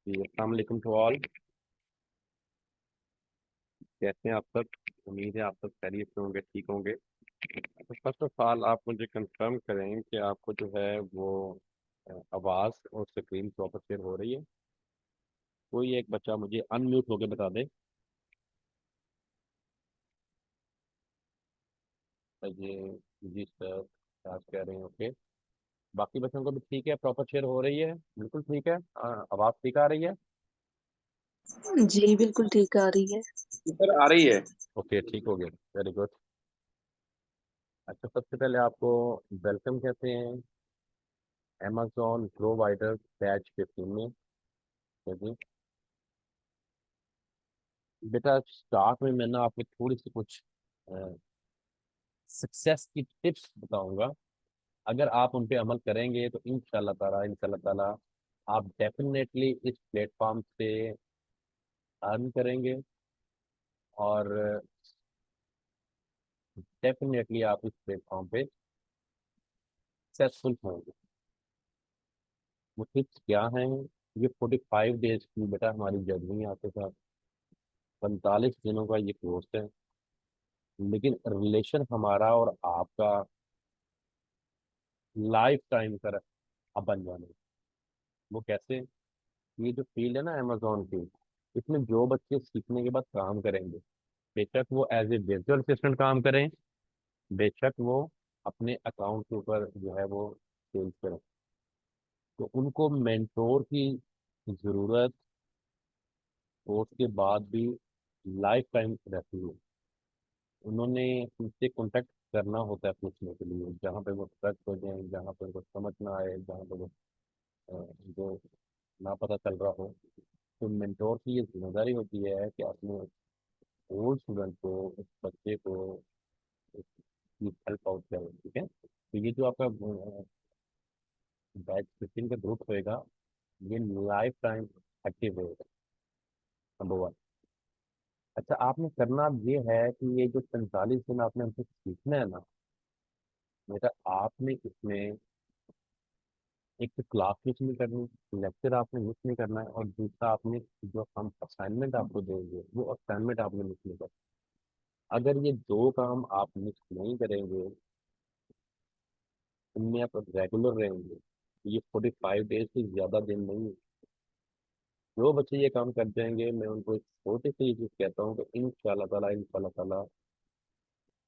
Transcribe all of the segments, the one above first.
जी अस्सलाम वालेकुम to all. कैसे हैं आप सब? उम्मीद है आप सब खैरियत से होंगे, ठीक होंगे। तो फर्स्ट ऑफ ऑल आप मुझे कंफर्म करें कि आपको जो है वो आवाज़ और स्क्रीन प्रॉपर शेयर हो रही है। कोई एक बच्चा मुझे अनम्यूट होके बता दे। ये जी सर, आप कह रहे हैं ओके। बाकी बच्चों को भी ठीक है, प्रॉपर शेयर हो रही है, बिल्कुल ठीक है। आवाज़ ठीक आ रही है? जी, बिल्कुल ठीक आ रही है। सर आ रही है। ओके, ठीक हो गया, वेरी गुड। अच्छा, सबसे पहले आपको वेलकम कहते हैं अमेजोन ग्रो वाइडर बैच 15 में। जी बेटा, स्टार्ट में मैं ना आपको थोड़ी सी कुछ सक्सेस की टिप्स बताऊंगा। अगर आप उन पे अमल करेंगे तो इंशाल्लाह ताला आप डेफिनेटली इस प्लेटफॉर्म से अर्न करेंगे और डेफिनेटली आप इस प्लेटफॉर्म पे सक्सेसफुल होंगे। वो टिप्स क्या हैं? ये 45 डेज की बेटा हमारी जर्नी है आपके साथ। 45 दिनों का ये कोर्स है, लेकिन रिलेशन हमारा और आपका लाइफ टाइम का अब बन जाना है। वो कैसे? ये जो फील्ड है ना अमेजोन की, इसमें जो बच्चे सीखने के बाद काम करेंगे, बेशक वो एज ए वर्चुअल असिस्टेंट काम करें, बेशक वो अपने अकाउंट के ऊपर जो है वो सेल्स करें, तो उनको मेंटोर की ज़रूरत कोर्स के बाद भी लाइफ टाइम रहती है। उन्होंने उनसे कॉन्टेक्ट करना होता है पूछने के लिए, जहाँ पे वो स्ट्रक हो जाए, जहाँ पे उनको समझ ना आए, जहाँ पे वो जो ना पता चल रहा हो। तो मेंटोर की ये जिम्मेदारी होती है कि अपने ओल्ड स्टूडेंट को, उस बच्चे को उसकी हेल्प आउट करें। ठीक है, तो ये जो आपका बैच 15 का ग्रुप होएगा, ये लाइफ टाइम एक्टिव होएगा, नंबर वन। अच्छा, आपने करना अब ये है कि ये जो 45 दिन आपने हमसे सीखना है ना बेटा, आपने इसमें एक तो क्लास मिस नहीं करनी, लेक्चर आपने मिस नहीं करना है, और दूसरा आपने जो हम असाइनमेंट आपको देंगे वो असाइनमेंट आपने मिस नहीं करना। अगर ये दो काम आप मिस नहीं करेंगे, इनमें आप रेगुलर रहेंगे, तो ये 45 डेज से ज़्यादा दिन नहीं है। जो बच्चे ये काम कर जाएंगे, मैं उनको एक छोटी सी चीज़ कहता हूँ कि इंशाल्लाह ताला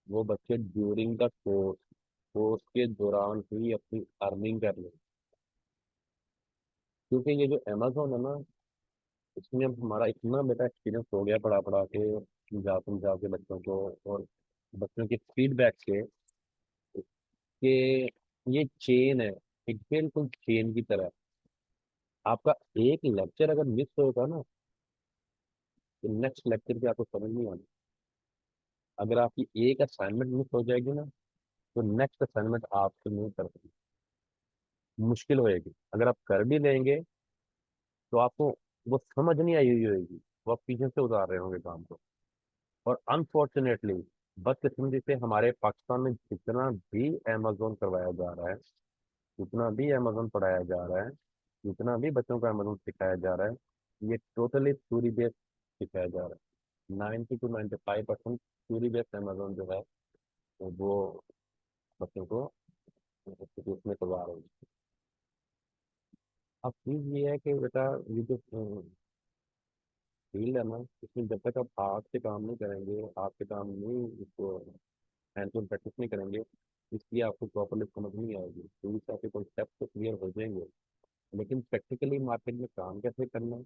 वो बच्चे ड्यूरिंग द कोर्स कोर्स के दौरान ही अपनी अर्निंग कर लें। क्योंकि ये जो अमेजोन है ना, इसमें अब हमारा इतना बेटा एक्सपीरियंस हो गया पढ़ा पढ़ा के, समझा के बच्चों को, और बच्चों के फीडबैक से, कि ये चेन है, एक बिल्कुल चेन की तरह। आपका एक लेक्चर अगर मिस होगा ना, तो नेक्स्ट लेक्चर की आपको समझ नहीं आनी। अगर आपकी एक असाइनमेंट मिस हो जाएगी ना, तो नेक्स्ट असाइनमेंट आपसे नहीं कर सकते, मुश्किल होएगी। अगर आप कर भी लेंगे तो आपको वो समझ नहीं आई हुई होगी, वो आप पीछे से उतार रहे होंगे काम को। और अनफॉर्चुनेटली बदकिस्मती से हमारे पाकिस्तान में जितना भी अमेजोन करवाया जा रहा है, जितना भी अमेजोन पढ़ाया जा रहा है, जितना भी बच्चों को अमेजोन सिखाया जा रहा है, ये टोटली थ्योरी बेस्ड सिखाया जा रहा है। 90 to 95% थ्योरी बेस्ड अमेजोन जो है वो बच्चों को उसमें करवा रहे हैं। अब चीज़ ये है कि बेटा, ये जो फील्ड है ना, इसमें जब तक आप हाथ से काम नहीं करेंगे, हाथ से काम नहीं, इसको हैंड टू प्रैक्टिस नहीं करेंगे, इसलिए आपको प्रॉपरली समझ नहीं आएगी। तो इस आपके कॉन्सेप्ट तो क्लियर हो जाएंगे, लेकिन प्रैक्टिकली मार्केट में काम कैसे करना है,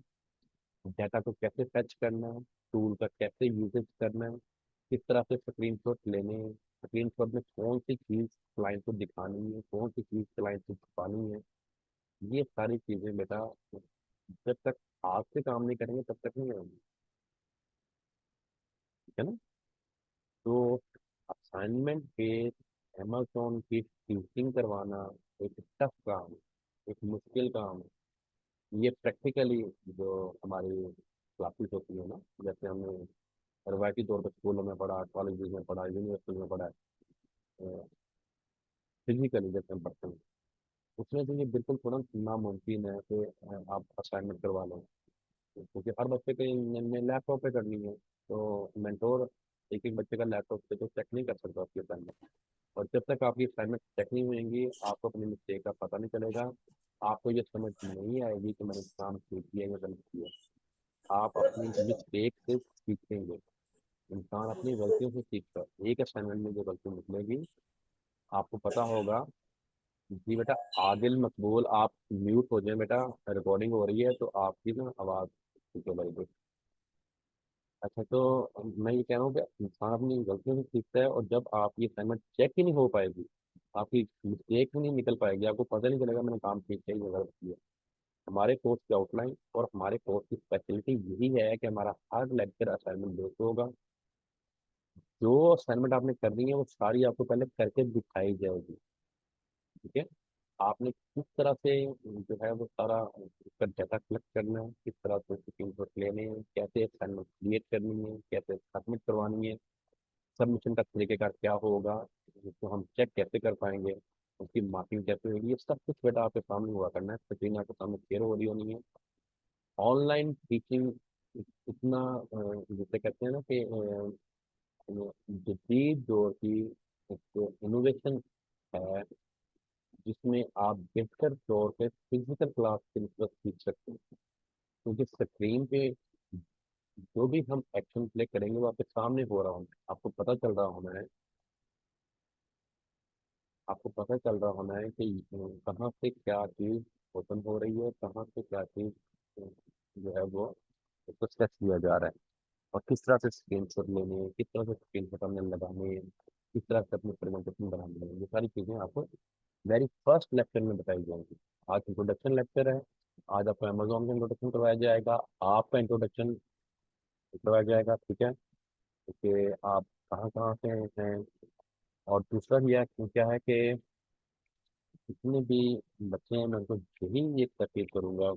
डाटा को कैसे फैच करना है, टूल का कैसे यूजेज करना है, किस तरह से स्क्रीनशॉट लेने हैं, स्क्रीनशॉट में कौन सी चीज़ क्लाइंट को दिखानी है, कौन सी चीज़ क्लाइंट को छुपानी है, ये सारी चीज़ें बेटा जब तक हाथ से काम नहीं करेंगे तब तक नहीं आएंगी। ठीक है ना? तो असाइनमेंट पे अमेजोन की टीचिंग करवाना एक टफ काम है, एक मुश्किल काम है। ये प्रैक्टिकली जो हमारी क्लासेस होती है ना, जैसे हमने रवायती तौर पर स्कूलों में पढ़ा, कॉलेजेस में पढ़ा, यूनिवर्सिटी में पढ़ा है, फिजिकली जैसे हम पढ़ते हैं, उसमें तो ये बिल्कुल तुरंत नामुमकिन है कि आप असाइनमेंट करवा लो। क्योंकि हर बच्चे के ने लैपटॉप पे करनी है, तो मेंटोर एक एक बच्चे का लैपटॉप पे तो चेक नहीं कर सकता उसकी असाइनमेंट। और जब तक आपकी असाइनमेंट चेक नहीं होंगी, आपको अपनी मिस्टेक का पता नहीं चलेगा। आपको ये समझ नहीं आएगी कि मैंने काम ठीक किया या गलत किया। आप अपनी मिस्टेक से सीखेंगे। इंसान अपनी गलतियों से सीखता है। एक असाइनमेंट में जो गलती निकलेगी, आपको पता होगा। जी बेटा, आदिल मकबूल, आप म्यूट हो जाए बेटा। रिकॉर्डिंग हो रही है तो आपकी ना आवाज़ ठीक है भाई। अच्छा, तो मैं ये कह रहा हूँ कि इंसान अपनी गलतियों से सीखता है, और जब आपकी असाइनमेंट चेक ही नहीं हो पाएगी, आपकी मिस्टेक ही नहीं निकल पाएगी, आपको पता नहीं चलेगा मैंने काम ठीक किया या गलत किया। हमारे कोर्स की आउटलाइन और हमारे कोर्स की स्पेशलिटी यही है कि हमारा हर लेक्चर असाइनमेंट बेस्ड होगा। जो असाइनमेंट आपने करनी है वो सारी आपको पहले करके दिखाई जाएगी। ठीक है। आपने किस तरह से जो है वो सारा उसका डाटा कलेक्ट करना है, किस तरह से स्क्रीनशॉट लेने हैं, कैसे असाइनमेंट क्रिएट करनी है, कैसे सबमिट करवानी है, सबमिशन का तरीकेकार क्या होगा, उसको हम चेक कैसे कर पाएंगे, उसकी मार्किंग कैसे होगी, ये सब कुछ बेटा आपके सामने हुआ करना है, स्क्रीन आपके सामने शेयर हो रही होनी है। ऑनलाइन टीचिंग इतना जिसे कहते हैं ना कि जदीद दौर की एक इनोवेशन है, जिसमें आप बेहतर तौर पे फिजिकल क्लास के मतलब सीख सकते हैं। क्योंकि स्क्रीन पे जो भी हम एक्शन प्ले करेंगे वो आपके सामने हो रहा होना है, आपको पता चल रहा होना है। आपको पता चल रहा होना है कि कहाँ से क्या चीज़ ओपन हो रही है, कहाँ से क्या चीज़ जो है वो प्रोसेस किया जा रहा है, और किस तरह से स्क्रीन शॉट लेने हैं, किस तरह से स्क्रीन शॉट हमने लगाने हैं, किस तरह से अपनी प्रेजेंटेशन बनानी है, ये सारी चीज़ें आपको वेरी फर्स्ट लेक्चर में बताई जाएंगी। आज इंट्रोडक्शन लेक्चर है। आज आपको अमेजोन का इंट्रोडक्शन करवाया जाएगा, आपका इंट्रोडक्शन करवाया जाएगा। ठीक है, कि आप कहाँ कहाँ से हैं। और दूसरा ये क्या है कि जितने भी बच्चे हैं मैं उनको यही एक तकीद करूंगा,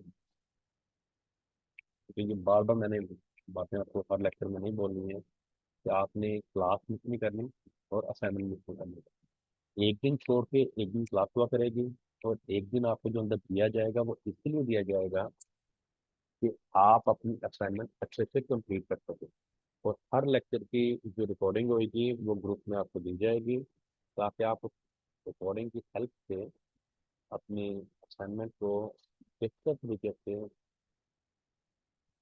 क्योंकि ये बार बार मैंने बातें आपको हर लेक्चर में नहीं बोलनी है, कि आपने क्लास मिस नहीं करनी और असाइनमेंट मिस नहीं करनी। एक दिन छोड़ के एक दिन क्लास हुआ करेगी, और एक दिन आपको जो अंदर दिया जाएगा वो इसलिए दिया जाएगा कि आप अपनी असाइनमेंट अच्छे से कंप्लीट कर सकें। और हर लेक्चर की जो रिकॉर्डिंग होगी वो ग्रुप में आपको दी जाएगी, ताकि आप उस रिकॉर्डिंग की हेल्प से अपनी असाइनमेंट को बेहतर तरीके से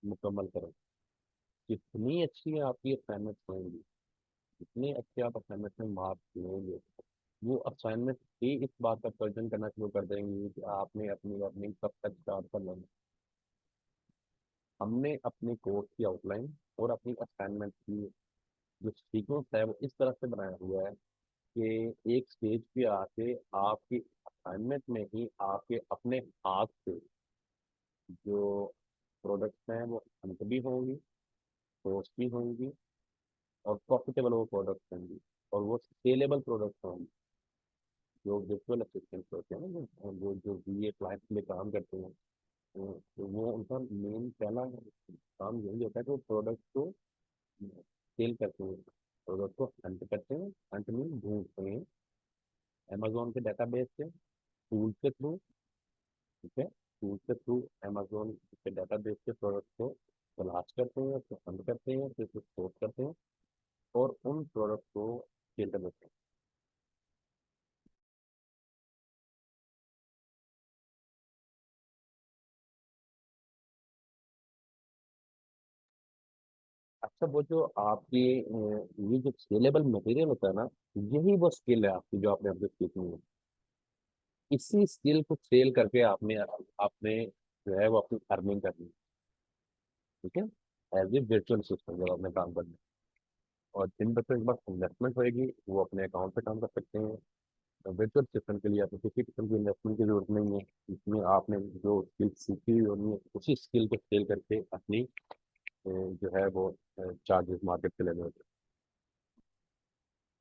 मुकम्मल करें। जितनी अच्छी आपकी असाइनमेंट होंगी, जितने अच्छे आप असाइनमेंट में मार्क्स लेंगे, वो असाइनमेंट ही इस बात का प्रदर्शन करना शुरू कर देंगे कि आपने अपनी लर्निंग कब तक स्टार्ट कर लेना। हमने अपने कोर्स की आउटलाइन और अपनी असाइनमेंट की जो सीक्वेंस है वो इस तरह से बनाया हुआ है कि एक स्टेज पे आके आपकी असाइनमेंट में ही आपके अपने हाथ से जो प्रोडक्ट्स हैं वो अंत भी होंगी, कॉस्ट भी होंगी, और प्रॉफिटेबल वो प्रोडक्ट्स होंगी, और वो स्केलेबल प्रोडक्ट्स होंगी। जो वर्चुअल असिस्टेंट होते हैं ना, जो जो ये क्लाइंट के लिए काम करते हैं, तो वो उनका मेन पहला काम यही होता है कि वो प्रोडक्ट को सेल करते हैं, प्रोडक्ट को हंट करते हैं, हंट में ढूंढते हैं अमेजोन के डेटाबेस से, टूल के थ्रू। ठीक है, टूल के थ्रू अमेजोन के डेटाबेस के प्रोडक्ट को तलाश करते हैं, उसको हंट करते हैं, फिर उसको सोर्ट करते हैं, और उन प्रोडक्ट को सेल कर देते हैं। अच्छा, वो जो आपकी ये जो सेलेबल मटेरियल होता है ना, यही वो स्किल है आपकी जो आपने अपने सीखनी है। इसी स्किल को सेल करके आपने आपने जो है वो अपनी अर्निंग करनी है। ठीक है, एज ए वर्चुअल असिस्टेंट जब आपने काम करना है, और जिन बच्चों के पास इन्वेस्टमेंट होएगी वो अपने अकाउंट पे काम कर सकते हैं। वर्चुअल असिस्टेंट के लिए आपको किसी किस्म की इन्वेस्टमेंट की जरूरत नहीं है। इसमें आपने जो स्किल सीखी हुई होनी है, उसी स्किल को सेल करके अपनी जो है वो चार्जेस मार्केट से लेने होते हैं।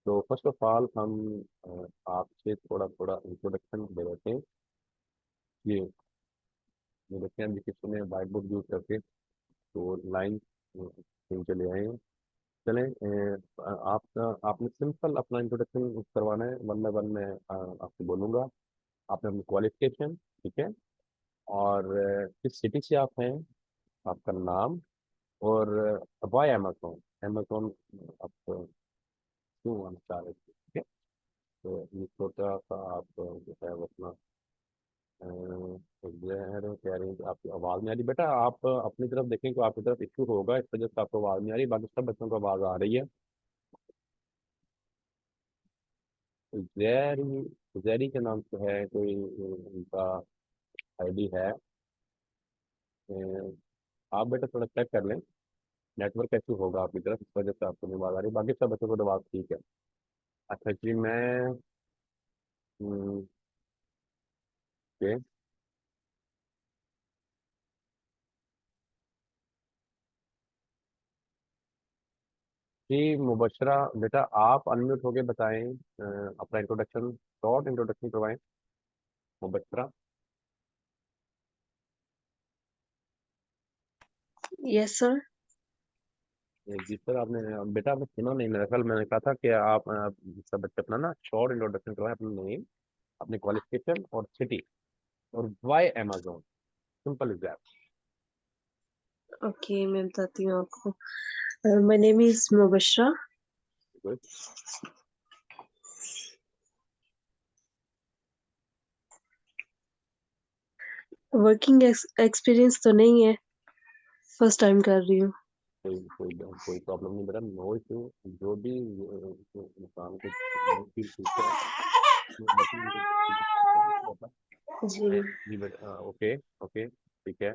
तो फर्स्ट ऑफ ऑल हम आपसे थोड़ा थोड़ा इंट्रोडक्शन दे देते हैं। ये ये देखते हैं, हम किसी ने वाइट बोर्ड यूज करके तो लाइन चले आए हैं। चलें, आपका आपने सिंपल अपना इंट्रोडक्शन करवाना है, वन बाय वन मैं आपसे बोलूँगा। आपने अपनी क्वालिफिकेशन, ठीक है, और किस सिटी से आप हैं, आपका नाम, और वाई अमेजोन, अमेजोन आप क्यों आना चाह रहे थे, ठीक है। तो ये छोटा सा आप जो है वो अपना कह रहे हैं कि आपकी आवाज़ नहीं आ रही बेटा, आप अपनी तरफ देखें कि आपकी तरफ इश्यू होगा, इस वजह से आपको आवाज़ नहीं आ रही, बाकी सब बच्चों को आवाज़ आ रही है। जैरी, जैरी के नाम से है कोई उनका आईडी है। आप बेटा थोड़ा चेक कर लें, नेटवर्क इशू होगा आपकी तरफ, इस वजह से आपको नहीं आवाज़ आ रही, बाकी सब बच्चों को तो आवाज़ ठीक है। अच्छा जी, मैं ओके जी, मुबशरा बेटा आप अनम्यूट होके बताएं, अपना इंट्रोडक्शन, शॉर्ट इंट्रोडक्शन करवाएं मुबशरा। Yes sir. जी सर, आपने बेटा आपने सुना नहीं, मेरा ख्याल मैंने कहा था कि आप सब बच्चे अपना ना शॉर्ट इंट्रोडक्शन करवाएं, अपना नेम, अपनी क्वालिफिकेशन और सिटी, और why Amazon, simple is okay, मैं बताती हूँ आपको। My name is Mubashra. That. Working experience तो नहीं है, फर्स्ट टाइम कर रही हूँ। कोई प्रॉब्लम नहीं बेटा, नो इशू। जो भी इंसान को फील ठीक है, बेटा। जी। जी बेटा, ओके ओके, ठीक है,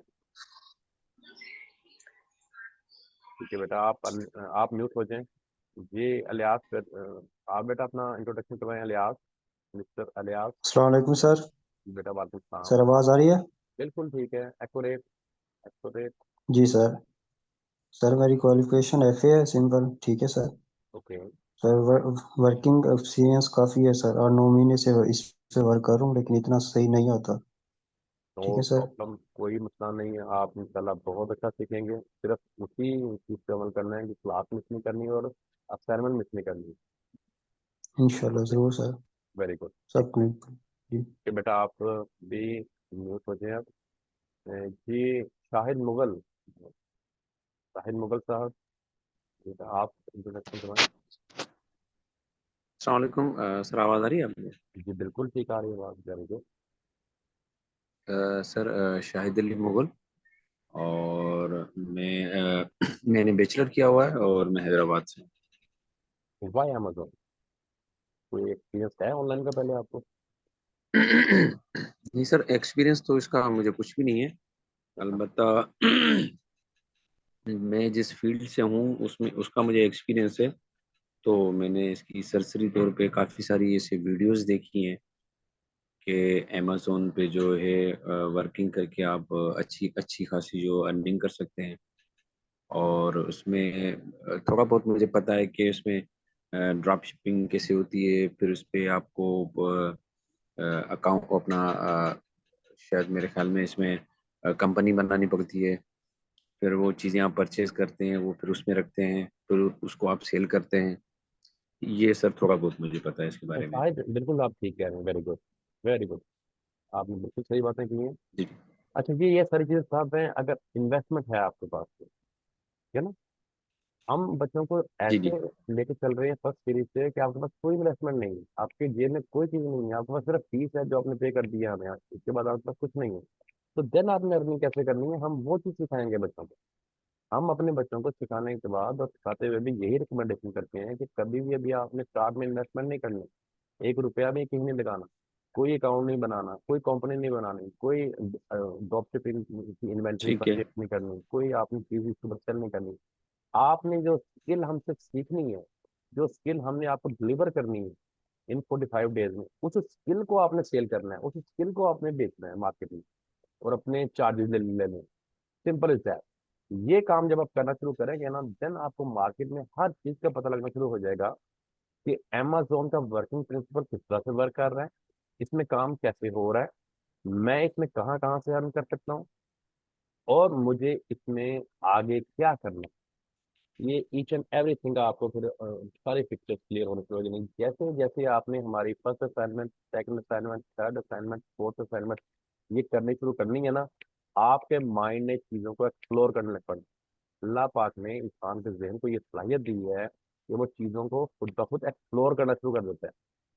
ठीक है बेटा, आप म्यूट हो जाएं। जी अलियास, आप बेटा अपना इंट्रोडक्शन करवाएं, अलियास, मिस्टर अलियास। अस्सलाम वालेकुम सर। बेटा वालेकुम सर सलाम। आवाज़ आ रही है? बिल्कुल ठीक है, एक्यूरेट, एक्यूरेट। जी सर। सर मेरी क्वालिफिकेशन एफए है, सिंपल, ठीक है sir. Okay, sir working experience काफ़ी है सर, और 9 महीने से इस पे वर्क कर रहा हूँ, लेकिन इतना सही नहीं होता। नो ठीक है सर। प्रॉब्लम, कोई मसला नहीं है, आप इंशाल्लाह बहुत अच्छा सीखेंगे, सिर्फ उसी चीज़ पे अमल करना है कि क्लास मिस नहीं करनी और असाइनमेंट मिस नहीं करनी। इंशाल्लाह ज़रूर सर। वेरी गुड, ठीक सब कुछ जी। है बेटा, आप भी म्यूट हो जाएं अब। जी शाहिद मुगल, शाहिद मुगल साहब, बेटा आप इंट्रोडक्शन करवाएं। अस्सलाम वालेकुम। सर आवाज़ आ रही है आपको? जी बिल्कुल ठीक आ रही है आवाज़, very good. Sir Shahid Ali Mughal, और मैंने बैचलर किया हुआ है और मैं हैदराबाद से हूँ। वाई अमेजोन, कोई एक्सपीरियंस है ऑनलाइन का पहले आपको? नहीं सर, एक्सपीरियंस तो इसका मुझे कुछ भी नहीं है। अलबत्ता मैं जिस फील्ड से हूँ उसमें उसका मुझे एक्सपीरियंस है। तो मैंने इसकी सरसरी तौर पे काफ़ी सारी ऐसे वीडियोस देखी हैं कि अमेज़न पे जो है वर्किंग करके आप अच्छी अच्छी खासी जो अर्निंग कर सकते हैं। और उसमें थोड़ा बहुत मुझे पता है कि उसमें ड्रॉप शिपिंग कैसे होती है, फिर उस पे आपको अकाउंट को अपना शायद मेरे ख्याल में इसमें कंपनी बनानी पड़ती है। फिर वो चीज़ें आप परचेज करते हैं, वो फिर उसमें रखते हैं, फिर उसको आप सेल करते हैं। ये सर थोड़ा बहुत मुझे पता है इसके तो बारे में। शायद बिल्कुल आप ठीक कह रहे हैं, वेरी गुड, वेरी गुड, आपने बिल्कुल सही बातें की हैं। जी अच्छा जी, ये सारी चीज़ें साहब हैं, अगर इन्वेस्टमेंट है आपके पास तो, ठीक है ना। हम बच्चों को जी ऐसे जी। लेके चल रहे हैं फर्स्ट सीरीज से कि आपके पास कोई इन्वेस्टमेंट नहीं है, आपके जेब में कोई चीज़ नहीं है, आपके पास सिर्फ फीस है जो आपने पे कर दिया हमें, इसके बाद आपके पास कुछ नहीं है। तो देन आपने अर्निंग कैसे करनी है, हम वो चीज़ सिखाएंगे बच्चों को। हम अपने बच्चों को सिखाने के बाद और सिखाते हुए भी यही रिकमेंडेशन करते हैं कि कभी भी अभी आपने स्टार्ट में इन्वेस्टमेंट नहीं करनी, एक रुपया भी कहीं नहीं लगाना, कोई अकाउंट नहीं बनाना, कोई कंपनी नहीं बनानी, कोई ड्रॉप शिपिंग की इन्वेंट्री ठीक है। परचेज नहीं करनी, कोई आपने चीज सुपर सेल नहीं करनी। आपने जो स्किल हमसे सीखनी है, जो स्किल हमने आपको डिलीवर करनी है इन 45 डेज में, उस स्किल को आपने सेल करना है, उस स्किल को आपने बेचना है मार्केट में, और अपने चार्जेस ले लेने, सिंपल इज दैट। ये काम जब आप करना शुरू करेंगे ना, देन आपको मार्केट में हर चीज का पता लगना शुरू हो जाएगा कि Amazon का वर्किंग प्रिंसिपल किस तरह से वर्क कर रहा है, इसमें काम कैसे हो रहा है, मैं इसमें कहाँ कहाँ से अर्न कर सकता हूँ, और मुझे इसमें आगे क्या करना है। ये ईच एंड एवरीथिंग आपको फिर सारी पिक्चर्स क्लियर होने शुरू हो जाएंगी, जैसे जैसे आपने हमारी first assignment, second assignment, third assignment, fourth assignment ये करनी शुरू करनी है ना, आपके माइंड ने चीज़ों को एक्सप्लोर करने लग पड़े। अल्लाह पाक ने इंसान के जहन को ये सलाहियत दी है कि वो चीज़ों को खुद ब खुद एक्सप्लोर करना शुरू कर देता है।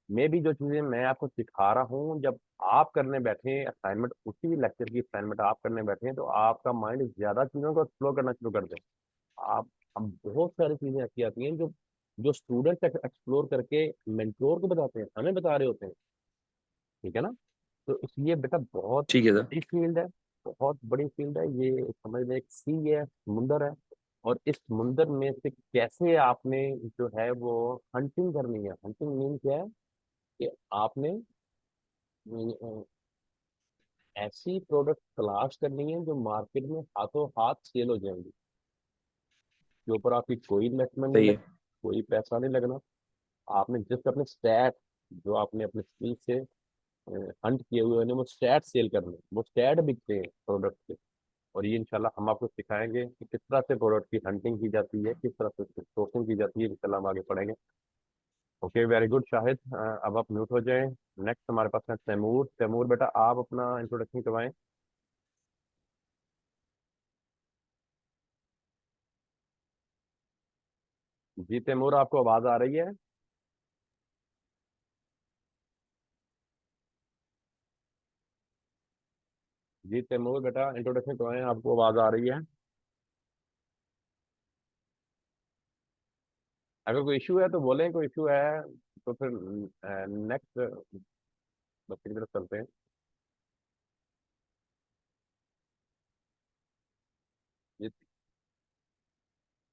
मे भी जो चीज़ें मैं आपको सिखा रहा हूँ, जब आप करने बैठे हैं असाइनमेंट, उसी लेक्चर की असाइनमेंट आप करने बैठे हैं, तो आपका माइंड ज़्यादा चीज़ों को एक्सप्लोर करना शुरू कर दें। आप अब बहुत सारी चीज़ें ऐसी आती हैं जो जो स्टूडेंट एक्सप्लोर करके मेंटोर को बताते हैं, हमें बता रहे होते हैं। ठीक है ना? तो इसलिए बेटा बहुत ठीक है सर। बड़ी फील्ड है, बहुत बड़ी फील्ड है ये। समझ लें एक सी है, समुंदर है, और इस समुंदर में से कैसे आपने जो है वो हंटिंग करनी है। हंटिंग मीन क्या है कि आपने अ, ऐसी प्रोडक्ट तलाश करनी है जो मार्केट में हाथों हाथ सेल हो जाएंगी, के ऊपर आपकी कोई इन्वेस्टमेंट नहीं सही लग, है। कोई पैसा नहीं लगना। आपने जस्ट अपने स्टैट, जो आपने अपने स्किल से हंट किए हुए हैं, वो स्टैट सेल करने, वो स्टैट बिकते हैं प्रोडक्ट के। और ये इंशाल्लाह हम आपको सिखाएंगे कि किस तरह से प्रोडक्ट की हंटिंग की जाती है, किस तरह से सोर्सिंग की जाती है। इंशाल्लाह हम आगे पढ़ेंगे। Okay, very good Shahid. अब आप म्यूट हो जाएं। नेक्स्ट हमारे पास है तैमूर। तैमूर बेटा आप अपना इंट्रोडक्शन करवाएं। जी तैमूर, आपको आवाज़ आ रही है? जी तैमूर बेटा इंट्रोडक्शन करवाएं, आपको आवाज़ आ रही है? अगर कोई इशू है तो बोलें, कोई इशू है तो फिर नेक्स्ट बच्चे की तरफ चलते हैं। जी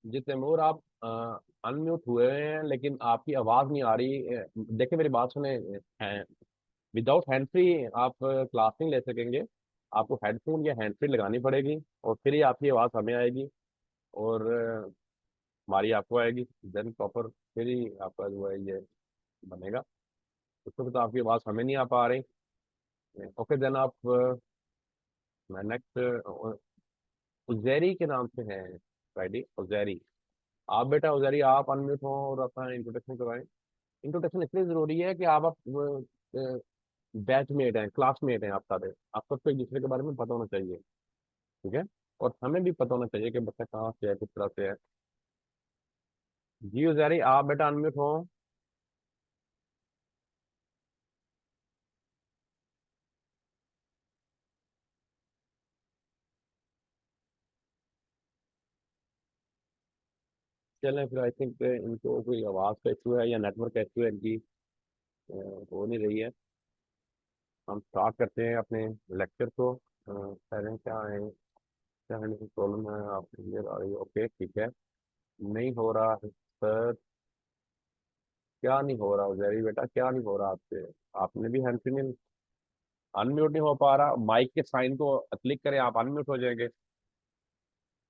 जी तैमूर, आप अनम्यूट हुए हैं लेकिन आपकी आवाज़ नहीं आ रही। देखिए मेरी बात सुने, विदाउट हैंड फ्री आप क्लास नहीं ले सकेंगे। आपको हेडफोन या हैंड फ्री लगानी पड़ेगी, और फिर ही आपकी आवाज़ हमें आएगी, और हमारी आपको आएगी। देन प्रॉपर फिर ही आपका जो है ये बनेगा। उसको तो आपकी आवाज़ हमें नहीं आ पा रही। ओके देन आप नेक्स्ट उजैरी के नाम से हैं, फ्राइडे उजैरी। आप बेटा उजैरी आप अनम्यूट हो और अपना इंट्रोडक्शन करवाएं। इंट्रोडक्शन इसलिए ज़रूरी है कि आप बैचमेट हैं, क्लासमेट हैं, आप सारे, आप सबको एक दूसरे के बारे में पता होना चाहिए। ठीक है? और हमें भी पता होना चाहिए कि बच्चा कहाँ से है, किस तरह से है। जी उजैरी आप बेटा अनम्यूट हो। चलें फिर, आई थिंक इनको कोई आवाज़ का इशू है या नेटवर्क का इशू है इनकी, हो नहीं रही है। हम स्टार्ट करते हैं अपने लेक्चर को। पहले क्या है, क्या है प्रॉब्लम है, आप क्लियर आ रही है? ओके ठीक है। नहीं हो रहा है सर, क्या नहीं हो रहा उजैरी बेटा, क्या नहीं हो रहा आपसे? आपने भी हैंड नहीं, अनम्यूट नहीं हो पा रहा। माइक के साइन को क्लिक करें, आप अनम्यूट हो जाएंगे।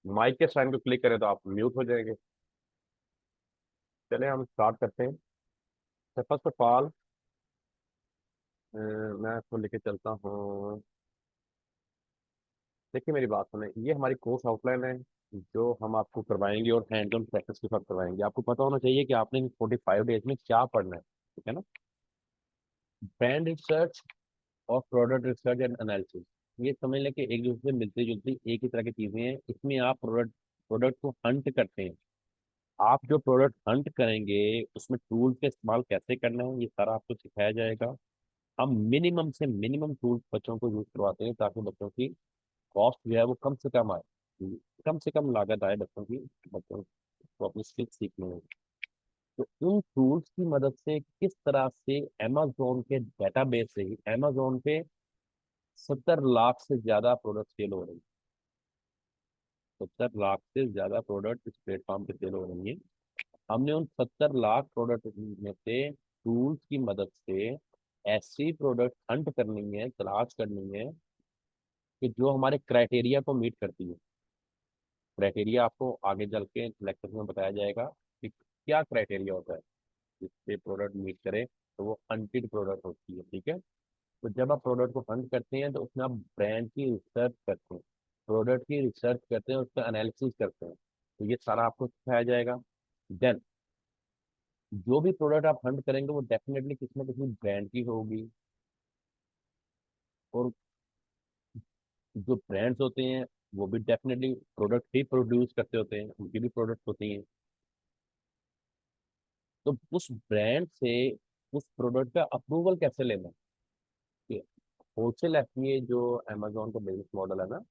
माइक के साइन को क्लिक करें तो आप म्यूट हो जाएंगे। चले हम स्टार्ट करते हैं। तो फर्स्ट ऑफ ऑल मैं इसको लेके चलता हूँ। देखिए मेरी बात सुने, ये हमारी कोर्स आउटलाइन है जो हम आपको करवाएंगे, और हैंड ऑन प्रैक्टिस के साथ करवाएंगे। आपको पता होना चाहिए कि आपने इन 45 डेज में क्या पढ़ना है। ठीक है ना? ब्रांड रिसर्च और प्रोडक्ट रिसर्च एंड एनालिसिस, ये समझ लें कि एक दूसरे से मिलती जुलती एक ही तरह की चीजें हैं। इसमें आप प्रोडक्ट प्रोडक्ट को हंट करते हैं। आप जो प्रोडक्ट हंट करेंगे उसमें टूल का इस्तेमाल कैसे करना है, ये सारा आपको सिखाया जाएगा। हम मिनिमम से मिनिमम टूल्स बच्चों को यूज करवाते हैं ताकि बच्चों की कॉस्ट जो है वो कम से कम आए, कम से कम लागत आए बच्चों की, बच्चों को अपनी स्किल सीखने में। तो इन टूल्स की मदद से किस तरह से अमेजोन के डेटाबेस से ही अमेजोन पे 70 लाख से ज्यादा प्रोडक्ट सेल हो रही है। 70 लाख से ज्यादा प्रोडक्ट इस प्लेटफॉर्म पे सेल हो रही है। हमने उन 70 लाख प्रोडक्ट में से टूल्स की मदद से ऐसी प्रोडक्ट हंट करनी है, तलाश करनी है कि जो हमारे क्राइटेरिया को मीट करती है। क्राइटेरिया आपको आगे चल के लेक्चर में बताया जाएगा कि क्या क्राइटेरिया होता है जिससे प्रोडक्ट मीट करे, तो वो हंटेड प्रोडक्ट होती है। ठीक है? तो जब आप प्रोडक्ट को हंट करते हैं तो उसमें आप ब्रांड की रिसर्च करते हैं, प्रोडक्ट की रिसर्च करते हैं, उसका एनालिसिस करते हैं। तो ये सारा आपको सिखाया जाएगा। देन जो भी प्रोडक्ट आप हंट करेंगे वो डेफिनेटली किसी न किसी ब्रांड की होगी, और जो ब्रांड्स होते हैं वो भी डेफिनेटली प्रोडक्ट ही प्रोड्यूस करते होते हैं, उनकी भी प्रोडक्ट होती हैं। तो उस ब्रांड से उस प्रोडक्ट का अप्रूवल कैसे लेना है? होलसेल एफपीए जो अमेजोन का बिजनेस मॉडल है ना,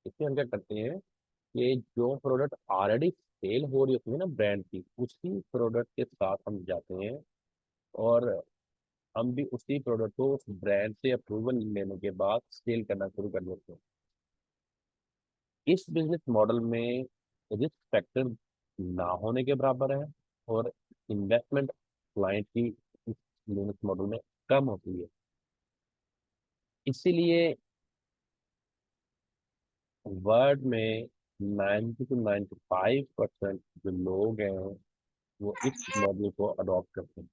इसमें हम क्या करते हैं कि जो प्रोडक्ट ऑलरेडी सेल हो रही होती है ना ब्रांड की, उसी प्रोडक्ट के साथ हम जाते हैं और हम भी उसी प्रोडक्ट को उस ब्रांड से अप्रूवल लेने के बाद सेल करना शुरू कर देते हैं। इस बिजनेस मॉडल में रिस्क फैक्टर ना होने के बराबर है और इन्वेस्टमेंट क्लाइंट की इस बिजनेस मॉडल में कम होती है। इसीलिए वर्ल्ड में 90 to 95% जो लोग हैं वो इस मॉडल को अडॉप्ट करते हैं,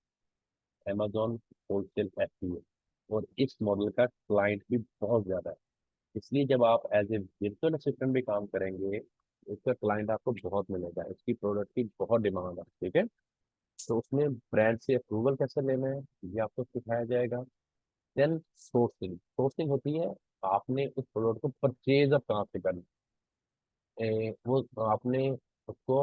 अमेजोन होलसेल एफपीए। और इस मॉडल का क्लाइंट भी बहुत ज़्यादा है। इसलिए जब आप एज ए virtual असिस्टेंट भी काम करेंगे, इसका क्लाइंट आपको बहुत मिलेगा, इसकी प्रोडक्ट की बहुत डिमांड है। ठीक है, तो उसमें ब्रांड से अप्रूवल कैसे लेना है ये आपको सिखाया जाएगा। देन सोर्सिंग, सोर्सिंग होती है आपने उस प्रोडक्ट को परचेज अब कहाँ से करना है। वो आपने उसको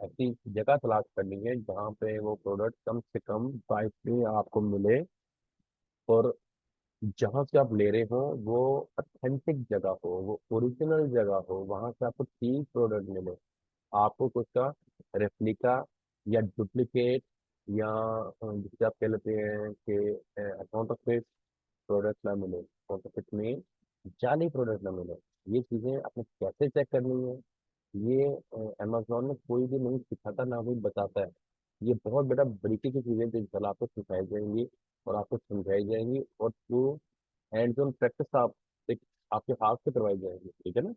ऐसी जगह तलाश करनी है जहाँ पे वो प्रोडक्ट कम से कम प्राइस पे आपको मिले, और जहाँ से आप ले रहे हो वो ऑथेंटिक जगह हो, वो ओरिजिनल जगह हो, वहां से आपको ठीक प्रोडक्ट मिले। आपको कुछ का रेप्लिका या डुप्लीकेट या जिसे आप कह लेते हैं कि अकाउंट ऑफ प्रोडक्ट ना मिले, काउंटरफिट में जाली प्रोडक्ट ना मिले। ये चीजें आपने कैसे चेक करनी है, ये अमेजोन में कोई भी नहीं सिखाता ना कोई बताता है। ये बहुत बड़ा बरीकी की चीजें जो कल आपको सिखाई जाएंगी और आपको समझाई जाएंगी, और जो हैंड्स ऑन प्रैक्टिस आप आपके हाथ से करवाई जाएंगी। ठीक है ना,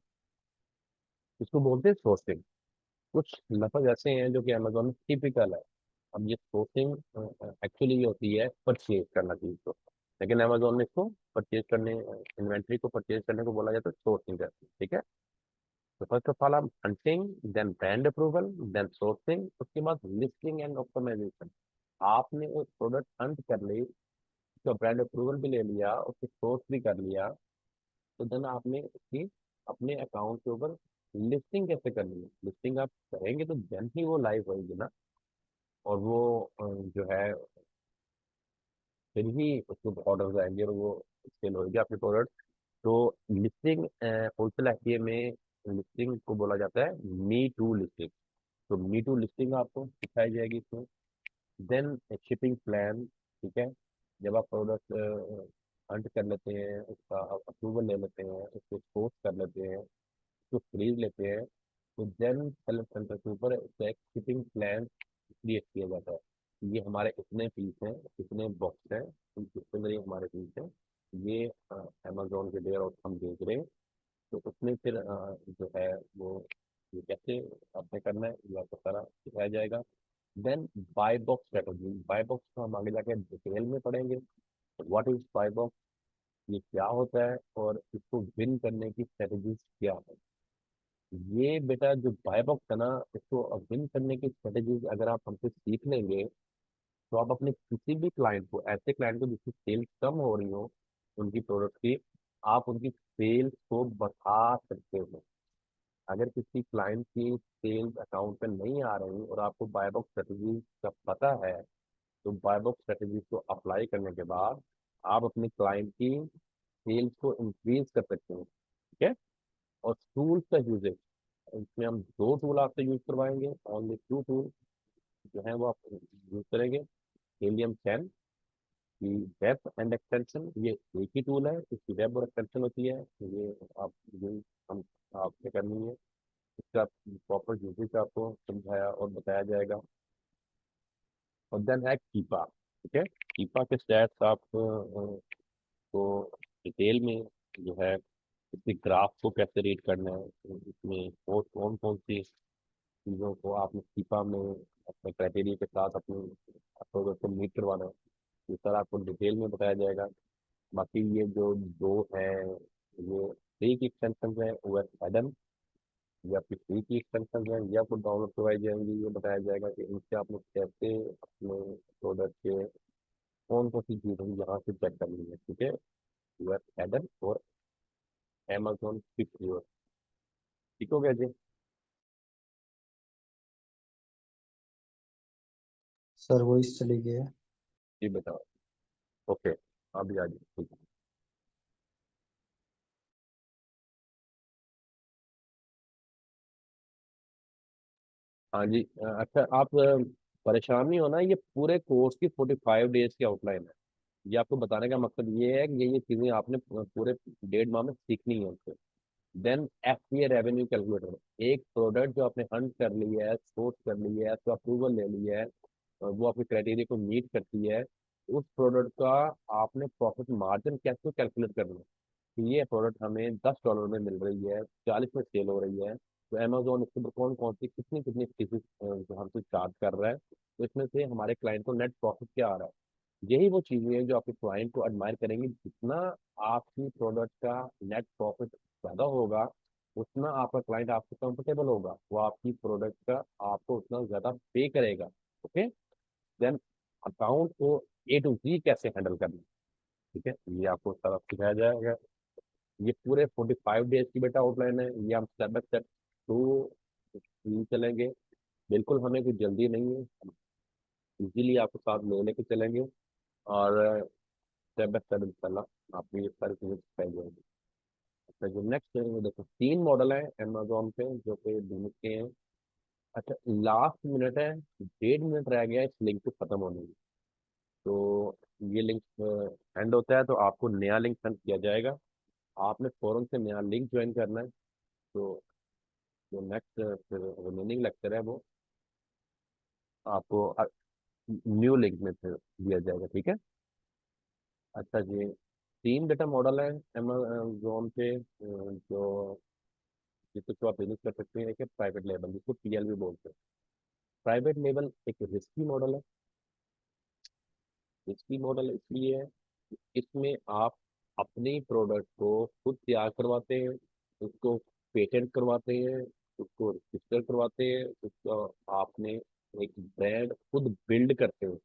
इसको बोलते हैं सोर्सिंग। कुछ लफज ऐसे हैं जो कि अमेजोन में टिपिकल है। अब ये सोर्सिंग एक्चुअली ये होती है परचेज करना चीज को, लेकिन अमेजोन में इसको परचेज करने, इन्वेंट्री को परचेज करने को बोला जाता है सोर्सिंग करती है। ठीक है, तो फर्स्ट ऑफ ऑल आप hunting, then brand approval, then sourcing, उसके बाद लिस्टिंग एंड ऑप्टिमाइजेशन। आपने वो प्रोडक्ट हंट कर ली, उसका ब्रांड अप्रूवल भी ले लिया, उसको सोर्स भी कर लिया, तो देन आपने उसकी अपने अकाउंट के ऊपर लिस्टिंग कैसे करनी है। लिस्टिंग आप करेंगे तो देन ही वो लाइव होगी ना, और वो जो है फिर ही उसको ऑर्डर आएंगे और वो सेल होगी आपकी प्रोडक्ट। तो लिस्टिंग होलसेल एफडीए में लिस्टिंग को बोला जाता है मी टू लिस्टिंग। तो मी टू लिस्टिंग आपको सिखाई जाएगी इसमें। Then shipping plan. ठीक है, जब आप प्रोडक्ट हंट कर लेते हैं, उसका अप्रूवल ले लेते हैं, उसको सोर्स कर लेते हैं, उसको खरीद लेते हैं, तो देन सेलर सेंटर के ऊपर उसका एक शिपिंग प्लान क्रिएट किया जाता है। ये हमारे इतने पीस हैं, इतने बॉक्स हैं, इसके अंदर ये हमारे पीस हैं, ये अमेजोन के डेयर हम भेज रहे हैं। तो उसमें फिर जो है वो ये कैसे आपने करना है ये आपको सारा सिखाया जाएगा। Then buy box strategy, buy box को हम आगे जाके डिटेल में पढ़ेंगे। व्हाट इज बाय बॉक्स, ये क्या होता है और इसको विन करने की स्ट्रेटेजीज क्या है। ये बेटा जो बाय बॉक्स है ना, इसको विन करने की स्ट्रेटेजीज अगर आप हमसे सीख लेंगे, तो आप अपने किसी भी क्लाइंट को, ऐसे क्लाइंट को जिसकी सेल्स कम हो रही हो उनकी प्रोडक्ट की, आप उनकी सेल्स को बढ़ा सकते हो। अगर किसी क्लाइंट की सेल्स अकाउंट पे नहीं आ रही और आपको बाय बॉक्स स्ट्रेटेजी का पता है, तो बाय बॉक्स स्ट्रेटेजी को अप्लाई करने के बाद आप अपने क्लाइंट की सेल्स को इंक्रीज कर सकते हैं। ठीक है, और टूल्स का यूजेज, इसमें हम दो टूल आपसे यूज करवाएंगे, ओनली टू टूल जो है वो आप यूज करेंगे। हेलियम 10 की वेब एंड एक्सटेंशन, ये एक ही टूल है, इसकी वेब और एक्सटेंशन होती है। ये आप यूज हम आपसे करनी है, इसका प्रॉपर यूजेज आपको समझाया और बताया जाएगा। और देन है कीपा। ठीक है, कीपा के स्टैट्स आप को डिटेल में जो है इसके ग्राफ को कैसे रीड करना है, इसमें और कौन कौन सी चीज़ों को आपने कीपा में अपने क्राइटेरिया के साथ अपने प्रोडक्ट को मीट करवाना है, ये सारा आपको डिटेल में बताया जाएगा। बाकी ये जो दो है, ये फ्री की एक्सटेंशन है, वो एडम, ये आपकी फ्री की एक्सटेंशन है, ये आपको डाउनलोड करवाई जाएंगी। ये बताया जाएगा कि इनसे आपने कैसे अपने प्रोडक्ट के कौन कौन सी चीज़ें यहाँ से चेक करनी है। ठीक है, यूएस एडम और Amazon Picture। ठीक हो गया जी? सर वॉइस चली गई है। जी बताओ। ओके, अभी आ जाइए, ठीक है। हाँ जी, अच्छा आप परेशान नहीं होना, ये पूरे कोर्स की 45 डेज की आउटलाइन है। ये आपको बताने का मकसद ये है कि ये चीज़ें आपने पूरे 1.5 माह में सीखनी है उनसे। देन FPA रेवेन्यू कैलकुलेटर, एक प्रोडक्ट जो आपने हंट कर लिया है, सोर्स कर लिया है, तो अप्रूवल ले लिया है, और वो आपके क्राइटेरिया को मीट करती है, उस प्रोडक्ट का आपने प्रॉफिट मार्जिन कैसे कैलकुलेट करना है। तो ये प्रोडक्ट हमें $10 में मिल रही है, 40 में सेल हो रही है, तो अमेजोन इसके ऊपर कौन कौन सी कितनी कितनी फीसेस जो हमसे चार्ज कर रहा है, तो इसमें से हमारे क्लाइंट को नेट प्रॉफिट क्या आ रहा है। यही वो चीजें हैं जो आपके क्लाइंट को एडमायर करेंगी। जितना आपकी प्रोडक्ट का नेट प्रॉफिट ज्यादा होगा, उतना आपका क्लाइंट आपसे कंफर्टेबल होगा, वो आपकी प्रोडक्ट का आपको उतना ज्यादा पे करेगा। ओके, देन अकाउंट को A to Z कैसे हैंडल करना है, ठीक है, ये आपको सारा सिखाया जाएगा। ये पूरे 45 डेज की बेटा आउटलाइन है, ये हम स्टेप बाय स्टेप थ्रू चलेंगे। बिल्कुल हमें कोई जल्दी नहीं है, इजीली आपको साथ ले लेके चलेंगे, और स्टेप बाय स्टेप इंशाल्लाह आपको ये सारी चीजें सिखाई जाएगी। अच्छा, जो नेक्स्ट है वो देखो, 3 मॉडल है अमेजोन पे जो कि ढूंढ के हैं। अच्छा, लास्ट मिनट है, 1.5 मिनट रह गया है इस लिंक को खत्म होने में। तो ये लिंक एंड होता है तो आपको नया लिंक सेंड किया जाएगा, आपने फौरन से नया लिंक ज्वाइन करना है। तो जो नेक्स्ट फिर रिमेनिंग लेक्चर है वो आपको न्यू लिंक में फिर दिया जाएगा, ठीक है। अच्छा जी, 3 डेटा मॉडल है अमेजोन पे, जो जिसको तो आप बिजनेस कर सकते हैं। एक है प्राइवेट लेबल, जिसको PL भी बोलते हैं। प्राइवेट लेबल एक रिस्की मॉडल है। रिस्की मॉडल इसलिए है, इसमें आप अपने प्रोडक्ट को खुद तैयार करवाते हैं, उसको पेटेंट करवाते हैं, उसको रजिस्टर करवाते हैं, उसका आपने एक ब्रांड खुद बिल्ड करते हो,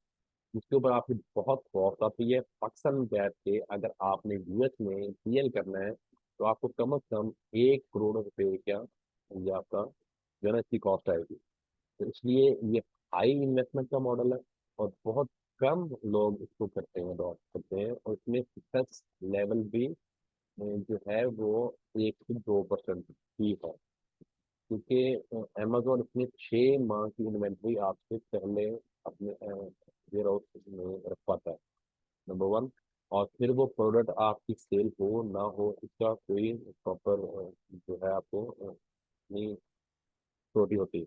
जिसके ऊपर आपकी बहुत कॉस्ट आती है। पाकिस्तान में बैठ के अगर आपने US में PL करना है, तो आपको कम से कम 1 करोड़ रुपए का ये आपका जो है ना इसकी कॉस्ट आएगी। तो इसलिए ये हाई इन्वेस्टमेंट का मॉडल है, और बहुत कम लोग इसको करते हैं, अडॉप्ट करते हैं, और इसमें सक्सेस लेवल भी जो है वो 1 से 2% ही है। क्योंकि अमेजोन इसमें 6 माह की इन्वेंट्री आपसे पहले अपने वेयर हाउस में रखवाता है, नंबर वन। और फिर वो प्रोडक्ट आपकी सेल हो ना हो, इसका कोई प्रॉपर जो है आपको नहीं छोटी होती है।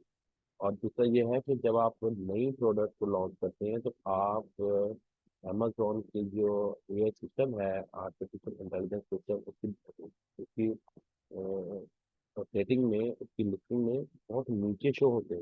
और दूसरा ये है कि जब आप नई प्रोडक्ट को लॉन्च करते हैं, तो आप अमेजोन की जो ये सिस्टम है, आर्टिफिशियल इंटेलिजेंस सिस्टम, उसकी उसकी सेटिंग में, उसकी लिस्टिंग में बहुत नीचे शो होते हैं।